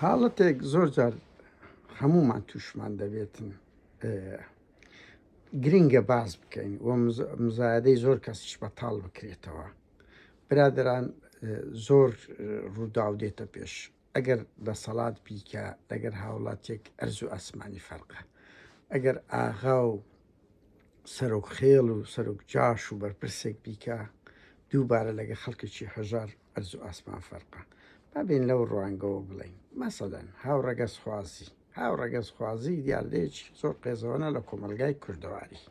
حاڵەتێک زۆر جار هەمومان تووشمان دەبێتن گرنگە باز بکەین و مزایدەی زۆر کەسیش بەتاڵ بکرێتەوە. برادران زۆر ڕووداو دێتە پێش ئەگەر دەسەڵات بیکە لەگەر هاوڵاتێک ئەرز و ئەسمانی فەرقە. ئەگەر ئاغا و سەرۆک خێڵ و سەرۆک جاش و بەرپرسێک بیکە دووبارە لەگە خەڵکێکی هەژار ئەرز و ئاسمان فەرقە. بابێن لەو ڕوانگەوە بڵین مەسەدەن هاوڕەگەز خوازی دیاردەیەکی زۆر قێزەوەنە لە کۆمەلگای کوردەواری،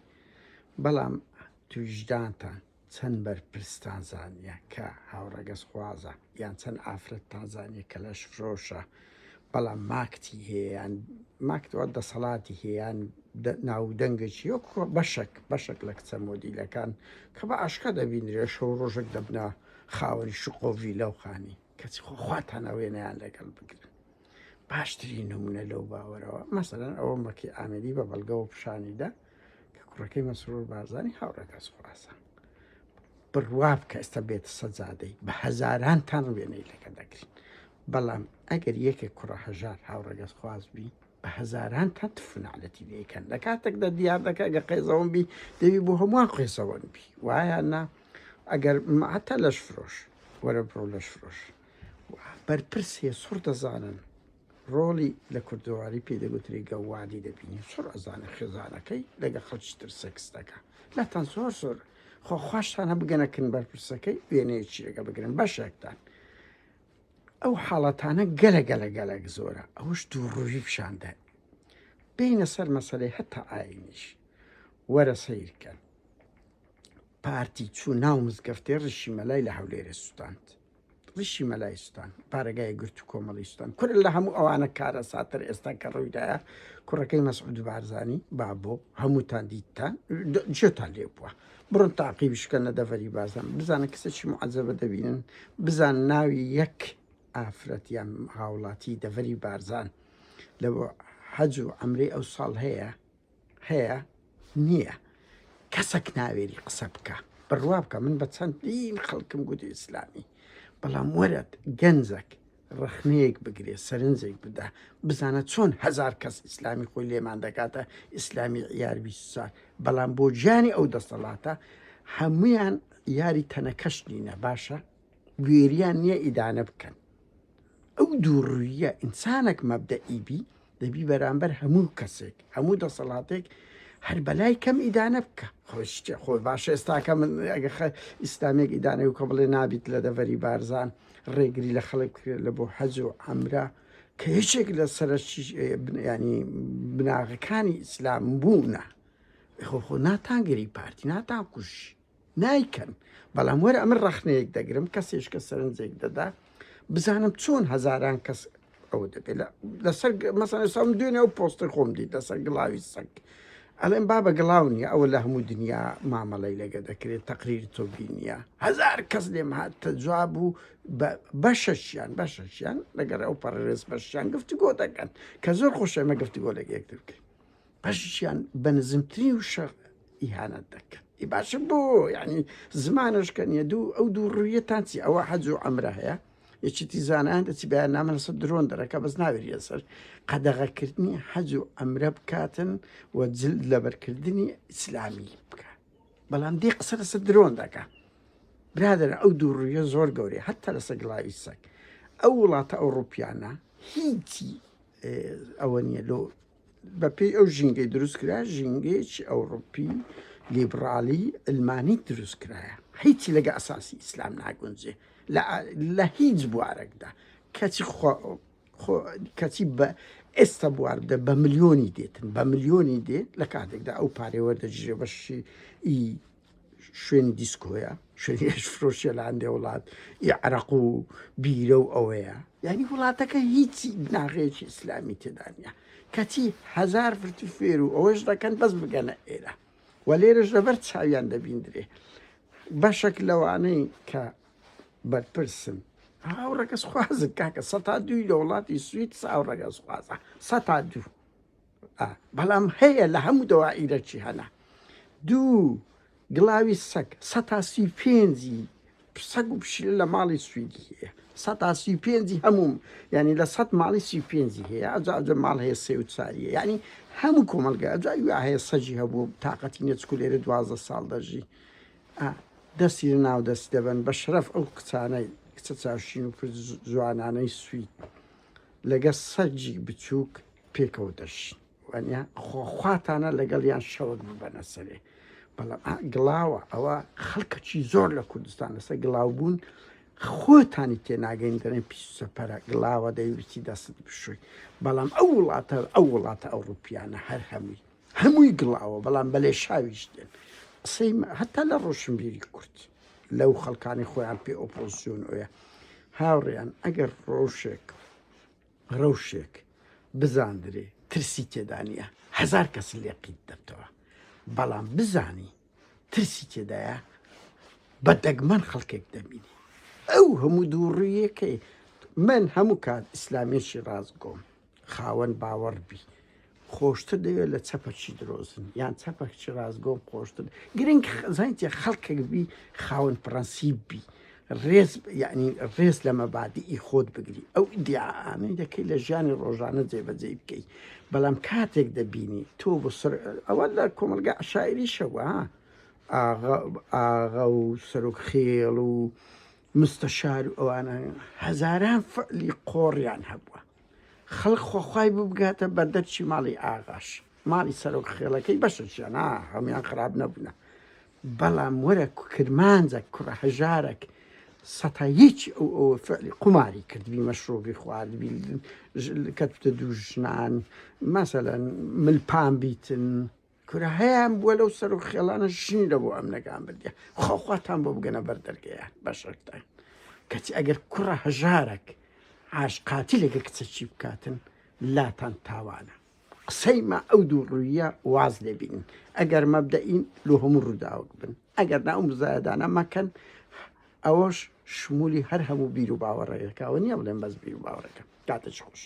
بەڵام تویژدانتان چەند بەرپرستان زانیە کە هاوڕەگەز خوازە یان چەند ئافرەت تازانیە کە لەش فرۆشە، بەڵام ماکتی هەیەیان ماکتوە دەسەڵاتی هەیەیان ناودەنگێکی بەشێک لە کچە مۆدیلەکان کە بە ئاشکا دەبینرێ شەو ڕۆژێک دەبنا خاوەنی شقۆڤی لەو خانی کەچی خواتانەوێنیان لەگەڵ بگرن. باشترین نمونە لەو باوەرەوە مەسەلەن ئەوە مەکی ئامێدی بە بەڵگەوە پیشانیدا کە کوڕەکەی مەسرور بارزانی هاوڕەگەز خوازە بڕواب کە ئێستا بێتە سەجادەی بە هەزارانتان وێنەی لەگە دەگرین، بەڵام ئەگەر یەکێک کوڕە هەژار هاوڕەگەز خوازبی بە هەزارانتان تفنالەتی لێکەن لە کاتێکدا دیار دەکە گە قێزەوەن بی دەوی بۆ هەمووان قێزەوەن بی وایە نا ئەگەر هەتا لەش فرۆش وەرە بڕۆ لەش فرۆش بەرپرس هەیە سوڕ دەزانن ڕۆڵی لە کوردەواری پێدەگوتری گەوادی دەبینی سوڕ ئەزانە خێزانەکەی لەگە خەڵکی تر سەکس دەکە لەتان زۆر خواشتانە بگەنەکن بەرپرسەکەی وێنەیەکی لەگە بگرن بەشێکتان ئەو حاڵەتانە گەلەگەلەگەلێک زۆرە ئەوش دووڕووی پیشاندە بینە سەر مەسەلەی هەتا ئاینیش وەرە سەیرکەن پارتی چوو ناو مزگەفتێ ڕشی مەلای لە هەولێرە سوستاند ڕشی مەلای سوستان پارێگای گرت و کۆمەڵی سوستان کورە لە هەموو ئەوانە کارە ساتر ئێستا کە ڕوویدایە کوڕەکەی مەسعود بارزانی بابۆ هەمووتان دیتان جێتان لێ بووە بڕۆن تاقیبشکە نەدەڤەری بازان بزانە کەسێکی معەجەبە دەبینن بزان ناوی یەک ئافرەتیان هاوڵاتی دەڤەری بارزان لە حەج و عەمرەی ئەو ساڵ هەیە نییە کەسێک ناوێری قسە بکە بڕوا بکە من بە چەندین خەڵکم گوتی ئیسلامی، بەڵام وەرەت گەنجێک ڕخنەیەک بگرێ سەرنجێک بدە بزانە چۆن هەزار کەس ئیسلامی خۆی لێمان دەکاتە ئیسلامی عیار 20 سال، بەڵام بۆ گیانی ئەو دەسەڵاتە هەمویان یاری تەنەکەش نینە باشە گوێریان نییە ئیدانە بکەن. ئەو دووڕوویە ئینسانێک مەبدەئی بی دەبی بەرامبەر هەموو کەسێک هەموو دەسەڵاتێک هەر بەلای کەم ئیدانە بکە خۆی باشە ئێستاکە من ئەگە ئیسلامێک ئیدانە و کە بڵێ نابیت لە دەڤەری بارزان ڕێگری لە خەڵک لە بۆ حەج و عەمرە کە هیچێک لە سەرچی ینی بناغەکانی ئیسلام بوونە خۆ ناتانگەری پارتی ناتان کوشی نایکەن، بەڵام وەرە ئەمە ڕەخنەیەک دەگرم کەسێش کە سەرنجێک دەدا بزانم چۆن هەزاران کەس ئەوە دەبێت لەسەر مەسەڵەن سام دوێنێ و پۆستەی خۆم دیت لەسەر گڵاوی سەگ ئەڵێن بابە گڵاو نییە ئەوە لە هەموو دنیا مامەڵەی لەگە دەکرێت تەقریر تۆ بینیە هەزار کەس لێم هاتە جواب و بەشەشیان لەگەر ئەو پەرڕێز بەشیان گفتوگۆ دەکەن کە زۆر خۆشە ئێمە گفتوگۆ لەگە یەکتر بکەین بەشیان بە نزمترین و شەق ئیهانەت دەکەن باشە بۆ یعنی زمانشکە نیە ئەو دوو ڕوویەتان چی ئەوە حەج و عەمرە هەیە یەکێتی زانان دەچی بەیان نامە لەسەر درۆن دەرەکە بەس ناوێریە سەر قەدەغەکردنی حەج و عەمرە بکاتن و جلد لەبەرکردنی ئیسلامی بکە، بەڵام دی قسە لەسەر درۆن دەکە برادر ئەو دوو ڕوویە زۆر گەورەیە هەتا لەسەر گڵاوی سەگ ئەو وڵاتە ئەوڕۆپیانە هیچی ئەوە نییە لۆ بەپێی ئەو ژینگەی دروست کرا ژینگەیەکی ئەوڕۆپی لیبرالی ئەلمانی دروست کرایە هیچی لەگە ئەساسی ئیسلام ناگونجێ لە هیچ بوارێکدا کەچی بە ئێستا بوار بدە بە ملیۆنی دێتن بە ملیۆنی دێت لە کاتێکدا ئەو پارێ وەردەگیرێ بەشی شوێنی دیسکۆیە شوێنیش فرۆشیە لە هەندێک وڵات عێراق و بیرە و ئەوەیە یعنی وڵاتەکە هیچی بناغەیەکی ئیسلامی تێدا نیە کەچی هەزار فرتی فێر و ئەوەش دەکەن بەس بگەنە ئێرە و لێرەش لەبەر چاویان دەبیندرێ بەشێک لەوانەی کە بەرپرسن هاوڕەگەز خوازن کاکە 102 لە وڵاتی سوید هاوڕەگەز خوازە 102 بەڵام هەیە لە هەموو دەوائیرەکی هەنا دوو گڵاوی سەگ 135 سەگ و پشیلە لە ماڵی سویدی هەیە سەتا پێنجی هەموو ینی لە 100 ماڵی 35 هەیە ئەجا ماڵ هەیە 34 ینی هەموو کۆمەلگا ئەجای هەیە سەجی هەبوو تااقەتی نێچکو لێرە 12 ساڵ دەژی دەستی ناو دەست دەبن بە شرف ئەو کچانەی کچە چاوشین و جوانانەی سوید لەگە سەرجی بچووک پێکەوە دەشین وانە خواتانە لەگەڵیان شەوت ببەنە سەرێ بەڵام گڵاوە ئەوە خەڵکەکی زۆر لە کوردستان لەسەر گڵاو بوون خۆتانی تێناگەین دەڵێن پیسەپەرە گڵاوە دەیویستی دەست بشوی بەڵام ئەو وڵاتە ئەوروپیانە هەر هەمووی گڵاوە بەڵام بەلێ شاویش دێن قسەی هەتا لە ڕۆشنبیری کورد لەو خەڵکانی خۆیان پێ ئۆپۆزیسیۆن ئۆیە هاوڕێیان ئەگەر ڕەوشێک بزاندرێ ترسی تێدانە 1000 کەس لێقیت دەبتەوە بەڵام بزانی ترسی تێدایە بە دەگمەن خەڵکێک دەبینی ئەو هەموو دووڕویەکەی من هەموو کات ئیسلامێکی ڕازگۆم خاوەن باوەڕبی خۆشتر دەوێت لە چەپەکی درۆزن یان چەپەکی ڕازگۆم خۆشتر گرنگ زانیتێ خەڵکێک بی خاوەن پرەنسیبی یعنی ڕێز لە مەبادیئی خۆت بگری ئەو ئیدیاانەی دەکەی لە ژیانی ڕۆژانە جێبەجێ بکەیت بەڵام کاتێک دەبینی تۆ ئەوە لە کۆمەلگا عشایریشەوە ئاغا و سەرۆک خێڵ و مستەشار و ئەوانە هەزاران فعلی قۆڕیان هەبووە خەڵک خۆخوای ببگاتە بەردەرچی ماڵی ئاغاش ماڵی سەرۆک خێڵەکەی بەشەیان هەمویان خراپ نەبوونە بەڵام وەرە کرمانجە کوڕە هەژارێک سەتایەکی ئەو فعلی قماری کردبی مەشرۆبی خواردبی کەتە دووژنان مەسەلەن ملپان بیتن کورە هەیەیان بووە لەو سەرۆک خێڵانە ژنی لە بۆ ئەم نەگان بردە خۆخواتان بۆ بگەنە بەردەرگەیان بەشەکتان کەچی ئەگەر کوڕە هەژارێک عاشقاتی لەگە کچەکی بکاتن لاتان تاوانە قسەی ما ئەو دووڕوویە واز لێبین ئەگەر مەبدەئین لۆ هەموو ڕووداوک بن ئەگەر ناو مزایدانە مەکەن ئەوەش شمولی هەر هەموو بیر و باوەڕێیەکەوە نییە بڵێن بەس بیر و باوەڕەکە کاتەش خۆش